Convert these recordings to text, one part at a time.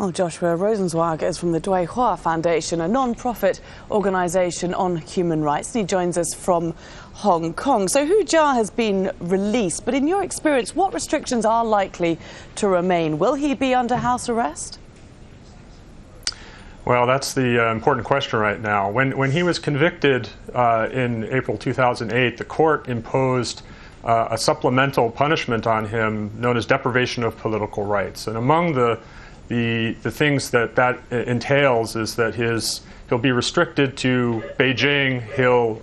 Well, Joshua Rosenweig is from the Duihua Foundation, a non-profit organisation on human rights. And he joins us from Hong Kong. So Hu Jia has been released, but in your experience, what restrictions are likely to remain? Will he be under house arrest? Well, that's the important question right now. When he was convicted in April 2008, the court imposed a supplemental punishment on him known as deprivation of political rights. And among the things that entails is that he'll be restricted to Beijing. He'll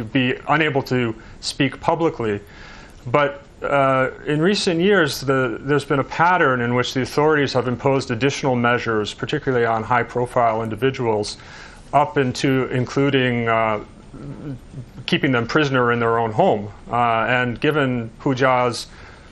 be unable to speak publicly. But in recent years, there's been a pattern in which the authorities have imposed additional measures, particularly on high-profile individuals, up into including keeping them prisoner in their own home. And given Hu Jia's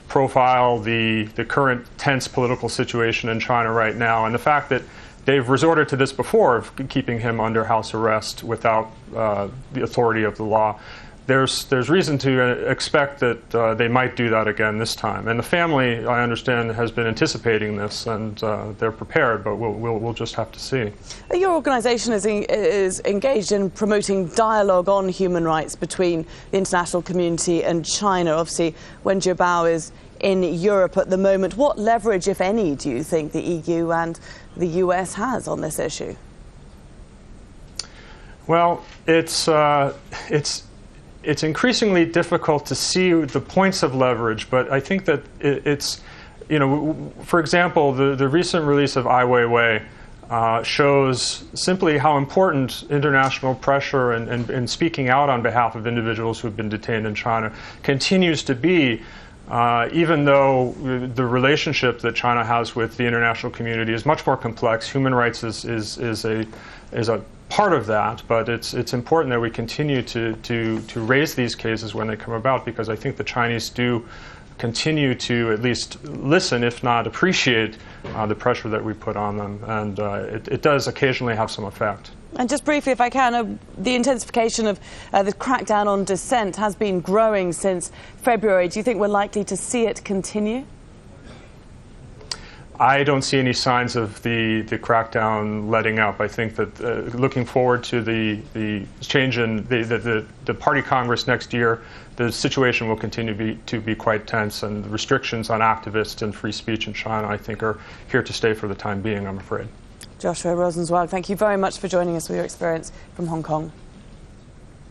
profile, the current tense political situation in China right now, and the fact that they've resorted to this before of keeping him under house arrest without the authority of the law, there's reason to expect that they might do that again this time. And the family, I understand, has been anticipating this, and they're prepared, but we'll just have to see. Your organisation is engaged in promoting dialogue on human rights between the international community and China. Obviously, Wen Jiabao is in Europe at the moment. What leverage, if any, do you think the EU and the US has on this issue? Well, it's increasingly difficult to see the points of leverage, but I think that it's, for example, the recent release of Ai Weiwei shows simply how important international pressure and speaking out on behalf of individuals who've been detained in China continues to be, even though the relationship that China has with the international community is much more complex. Human rights is a part of that, but it's important that we continue to raise these cases when they come about, because I think the Chinese do continue to at least listen, if not appreciate, the pressure that we put on them, and it does occasionally have some effect. And just briefly, if I can, the intensification of the crackdown on dissent has been growing since February. Do you think we're likely to see it continue? I don't see any signs of the crackdown letting up. I think that looking forward to the change in the party Congress next year, the situation will continue to be quite tense, and the restrictions on activists and free speech in China, I think, are here to stay for the time being, I'm afraid. Joshua Rosenweig, thank you very much for joining us with your experience from Hong Kong.